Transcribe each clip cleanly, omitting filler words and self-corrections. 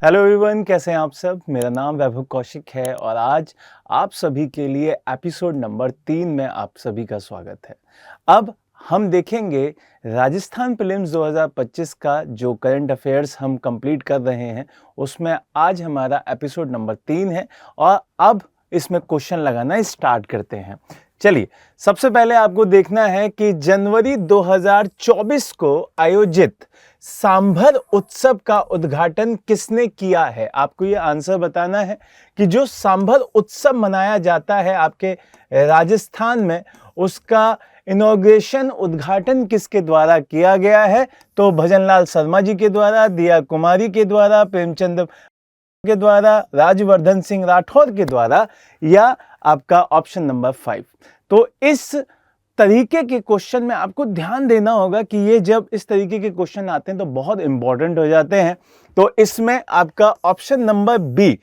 Hello everyone, कैसे हैं आप सब। मेरा नाम वैभव कौशिक है और आज आप सभी के लिए एपिसोड नंबर 3 में आप सभी का स्वागत है। अब हम देखेंगे राजस्थान प्रीलिम्स 2025 का जो करंट अफेयर्स हम कंप्लीट कर रहे हैं उसमें आज हमारा एपिसोड नंबर 3 है और अब इसमें क्वेश्चन लगाना स्टार्ट करते हैं। चलिए, सबसे पहले आपको देखना है कि जनवरी 2024 को आयोजित सांभर उत्सव का उद्घाटन किसने किया है। आपको ये आंसर बताना है कि जो सांभर उत्सव मनाया जाता है आपके राजस्थान में, उसका इनॉग्रेशन उद्घाटन किसके द्वारा किया गया है। तो भजनलाल शर्मा जी के द्वारा, दिया कुमारी के द्वारा, प्रेमचंद के द्वारा, राजवर्धन सिंह राठौर के द्वारा, या आपका ऑप्शन नंबर 5। तो इस तरीके के क्वेश्चन में आपको ध्यान देना होगा कि ये जब इस तरीके के क्वेश्चन आते हैं तो बहुत इंपॉर्टेंट हो जाते हैं। तो इसमें आपका ऑप्शन नंबर बी,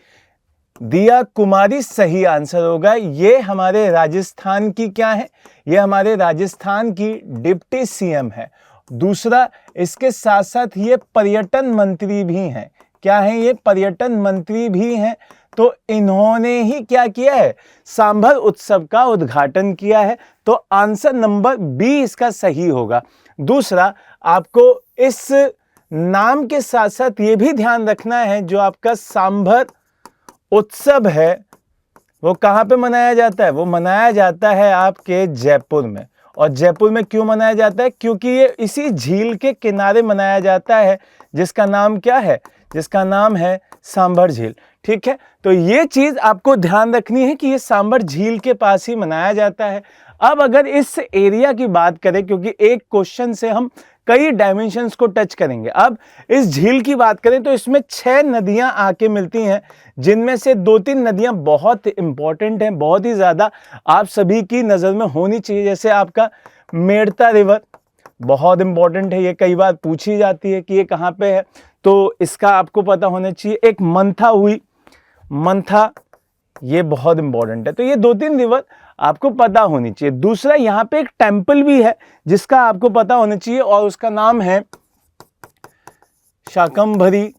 दिया कुमारी, सही आंसर होगा। ये हमारे राजस्थान की क्या है, ये हमारे राजस्थान की डिप्टी सीएम है। दूसरा, इसके साथ साथ ये पर्यटन मंत्री भी हैं। क्या है, ये पर्यटन मंत्री भी हैं। तो इन्होंने ही क्या किया है, सांभर उत्सव का उद्घाटन किया है। तो आंसर नंबर बी इसका सही होगा। दूसरा, आपको इस नाम के साथ साथ ये भी ध्यान रखना है जो आपका सांभर उत्सव है वो कहाँ पे मनाया जाता है। वो मनाया जाता है आपके जयपुर में। और जयपुर में क्यों मनाया जाता है, क्योंकि ये इसी झील के किनारे मनाया जाता है जिसका नाम क्या है, जिसका नाम है सांभर झील। ठीक है, तो ये चीज आपको ध्यान रखनी है कि ये सांभर झील के पास ही मनाया जाता है। अब अगर इस एरिया की बात करें, क्योंकि एक क्वेश्चन से हम कई डायमेंशंस को टच करेंगे। अब इस झील की बात करें तो इसमें 6 नदियां आके मिलती हैं, जिनमें से 2-3 नदियां बहुत इंपॉर्टेंट हैं, बहुत ही ज्यादा आप सभी की नजर में होनी चाहिए। जैसे आपका मेड़ता रिवर बहुत इंपॉर्टेंट है, ये कई बार पूछी जाती है कि ये कहाँ पे है, तो इसका आपको पता होना चाहिए। एक मंथा हुई, मंथा, ये बहुत इंपॉर्टेंट है। तो ये 2-3 रिवर आपको पता होनी चाहिए। दूसरा, यहाँ पे एक टेंपल भी है जिसका आपको पता होना चाहिए और उसका नाम है शाकंभरी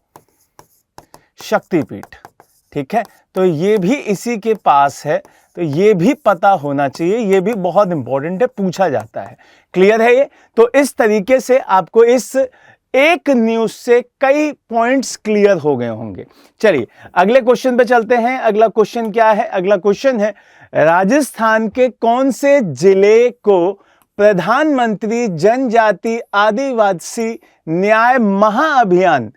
शक्तिपीठ। ठीक है, तो ये भी इसी के पास है, तो ये भी पता होना चाहिए, ये भी बहुत इंपॉर्टेंट है, पूछा जाता है। क्लियर है ये। तो इस तरीके से आपको इस एक न्यूज से कई पॉइंट्स क्लियर हो गए होंगे। चलिए अगले क्वेश्चन पे चलते हैं। अगला क्वेश्चन क्या है, अगला क्वेश्चन है राजस्थान के कौन से जिले को प्रधानमंत्री जनजाति आदिवासी न्याय महाअभियान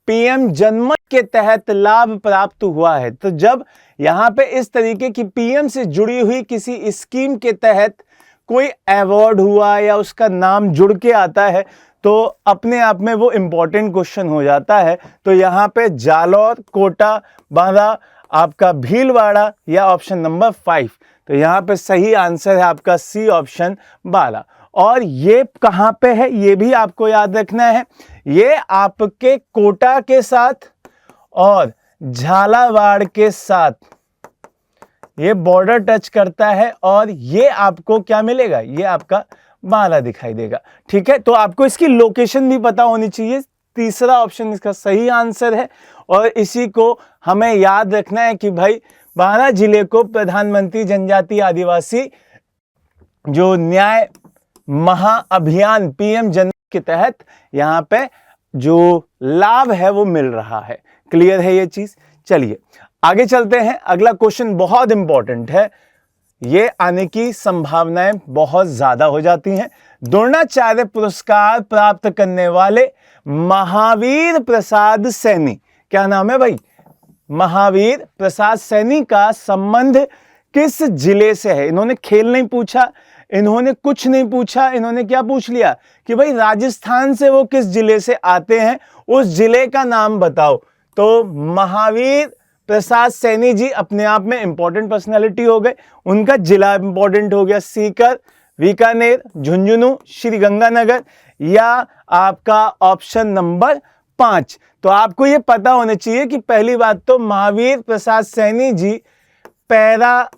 पीएम जनमत के तहत लाभ प्राप्त हुआ है। तो जब यहां पे इस तरीके की पीएम से जुड़ी हुई किसी स्कीम के तहत कोई अवार्ड हुआ या उसका नाम जुड़ के आता है तो अपने आप में वो इंपॉर्टेंट क्वेश्चन हो जाता है। तो यहाँ पे जालौर, कोटा, बांदा, आपका भीलवाड़ा, या ऑप्शन नंबर 5। तो यहाँ पे सही आंसर है आपका सी, ऑप्शन 12। और ये कहाँ पे है ये भी आपको याद रखना है। ये आपके कोटा के साथ और झालावाड़ के साथ ये बॉर्डर टच करता है और ये आपको क्या मिलेगा, ये आपका बाला दिखाई देगा। ठीक है, तो आपको इसकी लोकेशन भी पता होनी चाहिए। तीसरा ऑप्शन इसका सही आंसर है और इसी को हमें याद रखना है कि भाई 12 जिले को प्रधानमंत्री जनजाति आदिवासी जो न्याय महाअभियान पीएम जन के तहत यहां पे जो लाभ है वो मिल रहा है। क्लियर है ये चीज। चलिए आगे चलते हैं। अगला क्वेश्चन बहुत इंपॉर्टेंट है, ये आने की संभावनाएं बहुत ज्यादा हो जाती हैं। द्रोणाचार्य पुरस्कार प्राप्त करने वाले महावीर प्रसाद सैनी, क्या नाम है भाई, महावीर प्रसाद सैनी का संबंध किस जिले से है। इन्होंने खेल नहीं पूछा, इन्होंने कुछ नहीं पूछा, इन्होंने क्या पूछ लिया कि भाई राजस्थान से वो किस जिले से आते हैं, उस जिले का नाम बताओ। तो महावीर प्रसाद सैनी जी अपने आप में इंपॉर्टेंट पर्सनालिटी हो गए, उनका जिला इंपॉर्टेंट हो गया, सीकर, बीकानेर, झुंझुनू, श्री गंगानगर, या आपका ऑप्शन नंबर 5। तो आपको यह पता होना चाहिए कि पहली बात तो Mahavir Prasad Saini ji para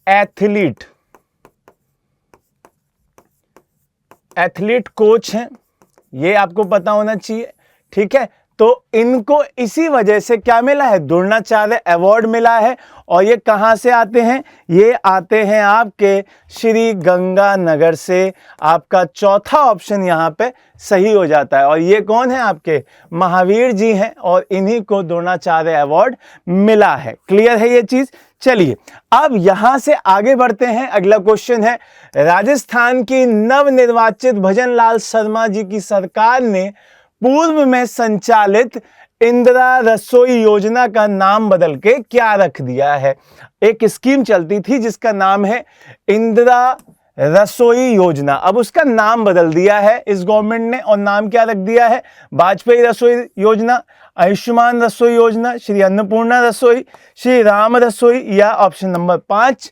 athlete coach हैं, ये आपको पता होना चाहिए। ठीक है, तो इनको इसी वजह से क्या मिला है, द्रोणाचार्य अवार्ड मिला है। और ये कहां से आते हैं, ये आते हैं आपके श्री गंगानगर से। आपका चौथा ऑप्शन यहां पे सही हो जाता है। और ये कौन है, आपके महावीर जी हैं और इन्हीं को द्रोणाचार्य अवार्ड मिला है। क्लियर है ये चीज। चलिए अब यहां से आगे बढ़ते हैं। अगला क्वेश्चन है, राजस्थान की नवनिर्वाचित भजनलाल शर्मा जी की सरकार ने पूर्व में संचालित इंदिरा रसोई योजना का नाम बदल के क्या रख दिया है। एक स्कीम चलती थी जिसका नाम है इंदिरा रसोई योजना, अब उसका नाम बदल दिया है इस गवर्नमेंट ने। और नाम क्या रख दिया है, वाजपेयी रसोई योजना, आयुष्मान रसोई योजना, श्री अन्नपूर्णा रसोई, श्री राम रसोई, या ऑप्शन नंबर 5।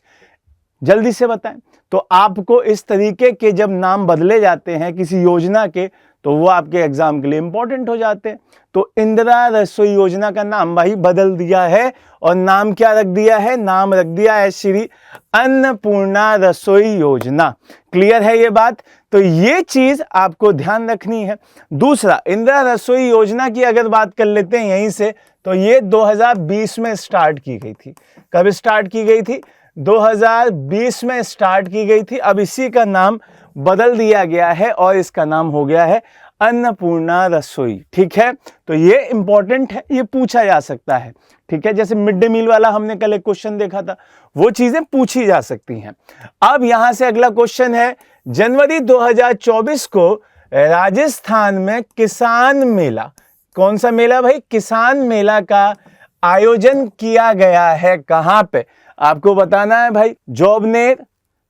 जल्दी से बताएं। तो आपको इस तरीके के जब नाम बदले जाते हैं किसी योजना के, तो वो आपके एग्जाम के लिए इंपॉर्टेंट हो जाते हैं। तो इंदिरा रसोई योजना का नाम भाई बदल दिया है। और नाम क्या रख दिया है, नाम रख दिया है श्री अन्नपूर्णा रसोई योजना। क्लियर है ये बात। तो ये चीज आपको ध्यान रखनी है। दूसरा, इंदिरा रसोई योजना की अगर बात कर लेते हैं यहीं से, तो ये 2020 में स्टार्ट की गई थी। कब स्टार्ट की गई थी, 2020 में स्टार्ट की गई थी। अब इसी का नाम बदल दिया गया है और इसका नाम हो गया है अन्नपूर्णा रसोई। ठीक है, तो ये इंपॉर्टेंट है, ये पूछा जा सकता है। ठीक है, जैसे मिड डे मील वाला हमने कल एक क्वेश्चन देखा था, वो चीजें पूछी जा सकती हैं। अब यहां से अगला क्वेश्चन है, जनवरी 2024 को राजस्थान में किसान मेला, कौन सा मेला भाई, किसान मेला का आयोजन किया गया है। कहां पे, आपको बताना है भाई, जोबनेर,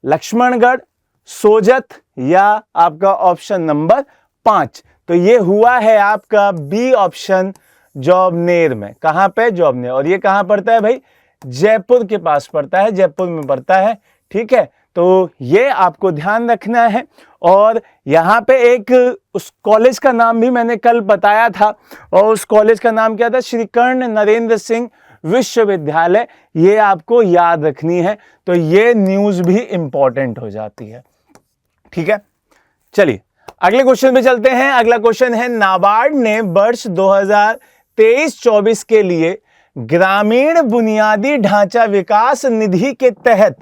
लक्ष्मणगढ़, सोजत, या आपका ऑप्शन नंबर 5। तो ये हुआ है आपका बी ऑप्शन, जोबनेर में। कहां पे, जोबनेर। और ये कहां पड़ता है भाई, जयपुर के पास पड़ता है, जयपुर में पड़ता है। ठीक है, तो ये आपको ध्यान रखना है। और यहाँ पे एक उस कॉलेज का नाम भी मैंने कल बताया था, और उस कॉलेज का नाम क्या था, श्री कर्ण नरेंद्र सिंह विश्वविद्यालय। ये आपको याद रखनी है। तो ये न्यूज भी इंपॉर्टेंट हो जाती है। ठीक है, चलिए अगले क्वेश्चन पे चलते हैं। अगला क्वेश्चन है, नाबार्ड ने वर्ष 2023-24 के लिए ग्रामीण बुनियादी ढांचा विकास निधि के तहत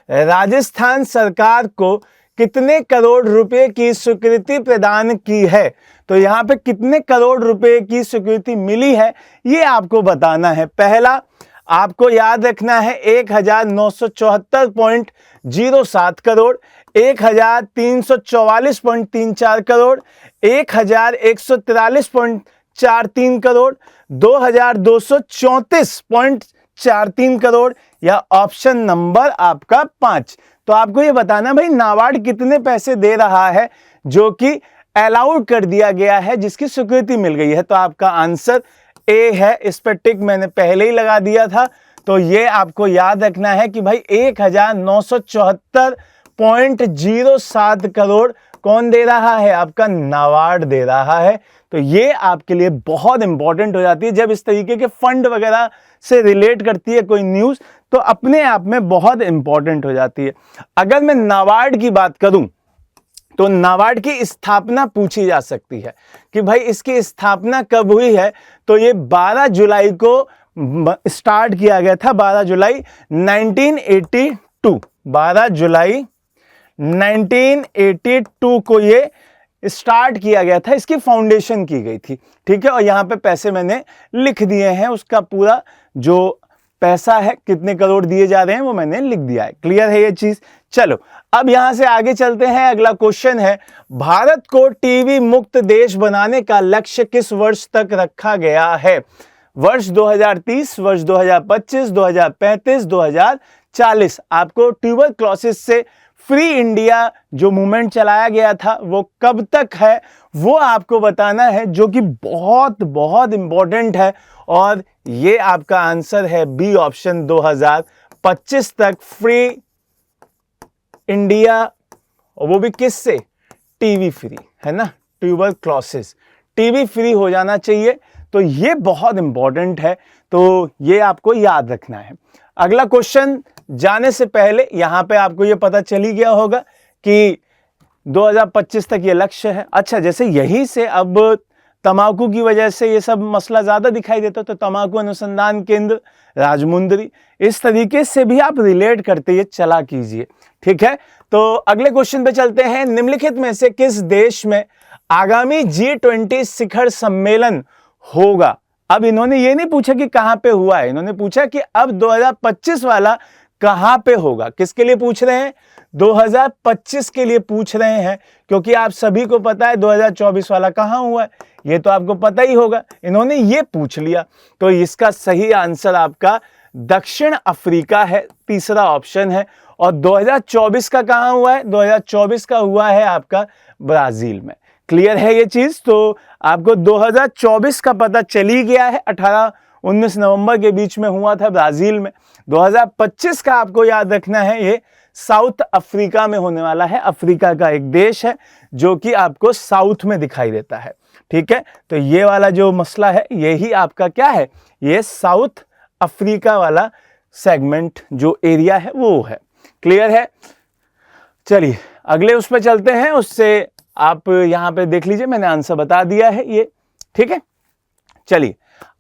राजस्थान सरकार को कितने करोड़ रुपए की स्वीकृति प्रदान की है। तो यहां पे कितने करोड़ रुपए की स्वीकृति मिली है, ये आपको बताना है। पहला आपको याद रखना है 1974.07 करोड़, 1344.34 करोड़, 1143.43 करोड़, 2234.43 करोड़, या ऑप्शन नंबर आपका 5। तो आपको ये बताना भाई नाबार्ड कितने पैसे दे रहा है जो कि अलाउड कर दिया गया है, जिसकी स्वीकृति मिल गई है। तो आपका आंसर ए है। इस पर टिक मैंने पहले ही लगा दिया था। तो ये आपको याद रखना है कि भाई 1974.07 करोड़ कौन दे रहा है, आपका नाबार्ड दे रहा है। तो ये आपके लिए बहुत इंपॉर्टेंट हो जाती है जब इस तरीके के फंड वगैरह से रिलेट करती है कोई न्यूज, तो अपने आप में बहुत इंपॉर्टेंट हो जाती है। अगर मैं नाबार्ड की बात करूं तो नाबार्ड की स्थापना पूछी जा सकती है कि भाई इसकी स्थापना कब हुई है। तो ये 12 जुलाई को स्टार्ट किया गया था, 12 जुलाई 1982, 12 जुलाई 1982 को ये स्टार्ट किया गया था, इसकी फाउंडेशन की गई थी। ठीक है, और यहां पे पैसे मैंने लिख दिए हैं, उसका पूरा जो पैसा है, कितने करोड़ दिए जा रहे हैं, वो मैंने लिख दिया है। क्लियर है ये चीज। चलो अब यहां से आगे चलते हैं। अगला क्वेश्चन है, भारत को टीबी मुक्त देश बनाने का लक्ष्य किस वर्ष तक रखा गया है। वर्ष 2030, वर्ष 2025, 2035, 2040। आपको ट्यूबरक्लोसिस से फ्री इंडिया जो मूवमेंट चलाया गया था वो कब तक है, वो आपको बताना है, जो कि बहुत बहुत इंपॉर्टेंट है। और ये आपका आंसर है बी ऑप्शन, 2025 तक फ्री इंडिया। और वो भी किससे, टीबी फ्री, है ना, ट्यूबरक्लोसिस, टीबी फ्री हो जाना चाहिए। तो ये बहुत इंपॉर्टेंट है, तो ये आपको याद रखना है। अगला क्वेश्चन जाने से पहले यहां पे आपको ये पता चल ही गया होगा कि 2025 तक ये लक्ष्य है। अच्छा, जैसे यहीं से अब तंबाकू की वजह से ये सब मसला ज़्यादा दिखाई देता है, तो तंबाकू अनुसंधान केंद्र राजमुंदरी, इस तरीके से भी आप रिलेट करते ये चला कीजिए। ठीक है, तो अगले क्वेश्चन पे चलते हैं। निम्नलिखित में से किस देश में आगामी G20 शिखर सम्मेलन होगा? अब इन्होंने ये नहीं पूछा कि कहां पे हुआ है, इन्होंने पूछा कि अब 2025 वाला कहां पे होगा। किसके लिए पूछ रहे हैं? 2025 के लिए पूछ रहे हैं, क्योंकि आप सभी को पता है 2024 वाला कहां हुआ है, ये तो आपको पता ही होगा। इन्होंने ये पूछ लिया, तो इसका सही आंसर आपका दक्षिण अफ्रीका है, तीसरा ऑप्शन है। और 2024 का कहां हुआ है? 2024 का हुआ है आपका ब्राजील में। क्लियर है ये चीज? तो आपको 2024 का पता चली गया है, 18-19 नवंबर के बीच में हुआ था ब्राजील में। 2025 का आपको याद रखना है, ये साउथ अफ्रीका में होने वाला है। अफ्रीका का एक देश है जो कि आपको साउथ में दिखाई देता है। ठीक है, तो ये वाला जो मसला है यही आपका क्या है, ये साउथ अफ्रीका वाला सेगमेंट जो एरिया है वो है। क्लियर है? चलिए अगले उस पर चलते हैं, उससे आप यहां पे देख लीजिए, मैंने आंसर बता दिया है ये। ठीक है, चलिए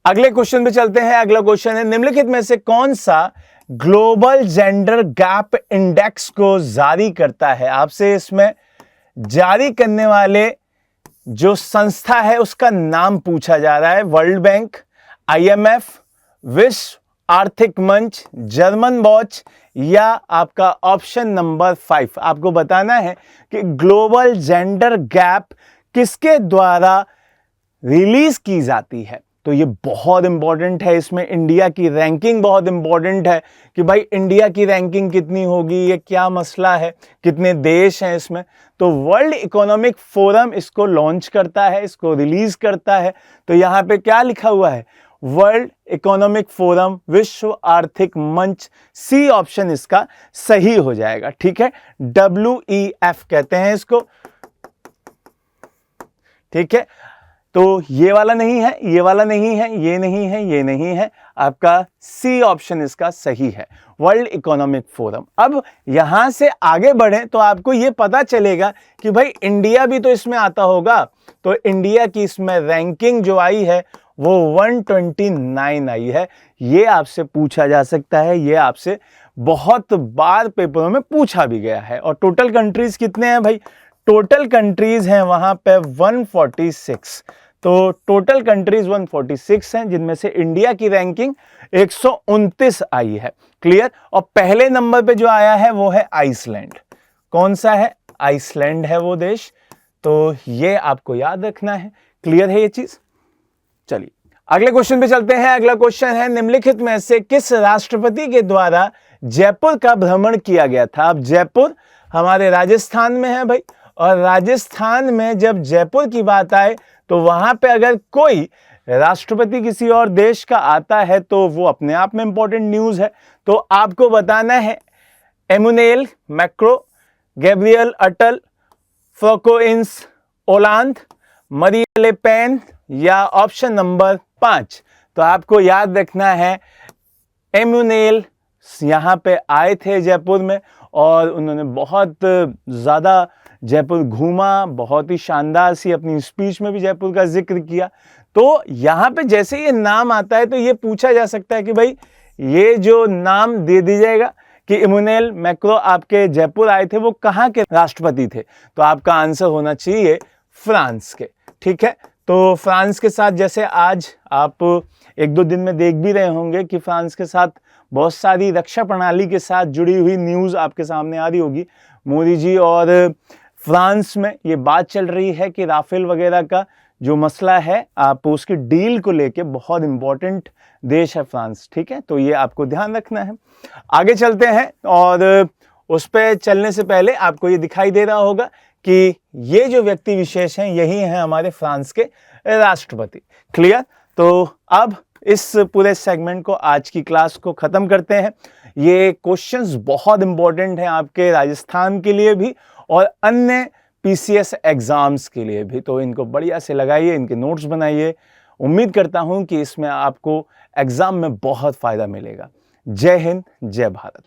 अगले क्वेश्चन पे चलते हैं। अगला क्वेश्चन है, निम्नलिखित में से कौन सा ग्लोबल जेंडर गैप इंडेक्स को जारी करता है? आपसे इसमें जारी करने वाले जो संस्था है उसका नाम पूछा जा रहा है। वर्ल्ड बैंक, IMF, विश्व आर्थिक मंच, जर्मन वॉच, या आपका ऑप्शन नंबर 5। आपको बताना है कि ग्लोबल जेंडर गैप किसके द्वारा रिलीज की जाती है। तो ये बहुत इंपॉर्टेंट है, इसमें इंडिया की रैंकिंग बहुत इंपॉर्टेंट है कि भाई इंडिया की रैंकिंग कितनी होगी, ये क्या मसला है, कितने देश हैं इसमें। तो वर्ल्ड इकोनॉमिक फोरम इसको लॉन्च करता है, इसको रिलीज करता है। तो यहाँ पे क्या लिखा हुआ है? वर्ल्ड इकोनॉमिक फोरम, विश्व आर्थिक मंच। सी ऑप्शन इसका सही हो जाएगा। ठीक है, WEF कहते हैं इसको। ठीक है, तो ये वाला नहीं है, ये वाला नहीं है, ये नहीं है, ये नहीं है, आपका सी ऑप्शन इसका सही है, वर्ल्ड इकोनॉमिक फोरम। अब यहां से आगे बढ़े तो आपको ये पता चलेगा कि भाई इंडिया भी तो इसमें आता होगा। तो इंडिया की इसमें रैंकिंग जो आई है वो 129 आई है। ये आपसे पूछा जा सकता है, ये आपसे बहुत बार पेपरों में पूछा भी गया है। और टोटल कंट्रीज कितने हैं भाई? टोटल कंट्रीज हैं वहां पे 146। तो टोटल कंट्रीज 146 हैं, जिनमें से इंडिया की रैंकिंग 129 आई है। क्लियर? और पहले नंबर पे जो आया है वो है आइसलैंड। कौन सा है? आइसलैंड है वो देश। तो ये आपको याद रखना है। क्लियर है ये चीज? चलिए अगले क्वेश्चन पे चलते हैं। अगला क्वेश्चन है, निम्नलिखित में से किस राष्ट्रपति के द्वारा जयपुर का भ्रमण किया गया था? अब जयपुर हमारे राजस्थान में है भाई, और राजस्थान में जब जयपुर की बात आए तो वहां पे अगर कोई राष्ट्रपति किसी और देश का आता है तो वो अपने आप में इंपॉर्टेंट न्यूज है। तो आपको बताना है Emmanuel Macron, Gabriel Attal, Francois Hollande, Marine Le Pen, या ऑप्शन नंबर 5। तो आपको याद रखना है एमुनेल यहां पे आए थे जयपुर में, और उन्होंने बहुत ज़्यादा जयपुर घूमा, बहुत ही शानदार सी अपनी स्पीच में भी जयपुर का जिक्र किया। तो यहाँ पे जैसे ये नाम आता है तो ये पूछा जा सकता है कि भाई ये जो नाम दे दीजिएगा कि इमैनुएल मैक्रो आपके जयपुर आए थे, वो कहाँ के राष्ट्रपति थे? तो आपका आंसर होना चाहिए फ्रांस के। ठीक है, तो फ्रांस के साथ जैसे आज आप 1-2 दिन में देख भी रहे होंगे कि फ्रांस के साथ बहुत सारी रक्षा प्रणाली के साथ जुड़ी हुई न्यूज़ आपके सामने आ रही होगी। मोदी जी और फ्रांस में ये बात चल रही है कि राफेल वगैरह का जो मसला है, आप उसकी डील को लेके, बहुत इंपॉर्टेंट देश है फ्रांस। ठीक है, तो ये आपको ध्यान रखना है। आगे चलते हैं, और उस पर चलने से पहले आपको ये दिखाई दे रहा होगा कि ये जो व्यक्ति विशेष हैं यही हैं हमारे फ्रांस के राष्ट्रपति। क्लियर? तो अब इस पूरे सेगमेंट को, आज की क्लास को ख़त्म करते हैं। ये क्वेश्चंस बहुत इंपॉर्टेंट हैं आपके राजस्थान के लिए भी और अन्य PCS एग्जाम्स के लिए भी, तो इनको बढ़िया से लगाइए, इनके नोट्स बनाइए। उम्मीद करता हूं कि इसमें आपको एग्जाम में बहुत फ़ायदा मिलेगा। जय हिंद, जय भारत।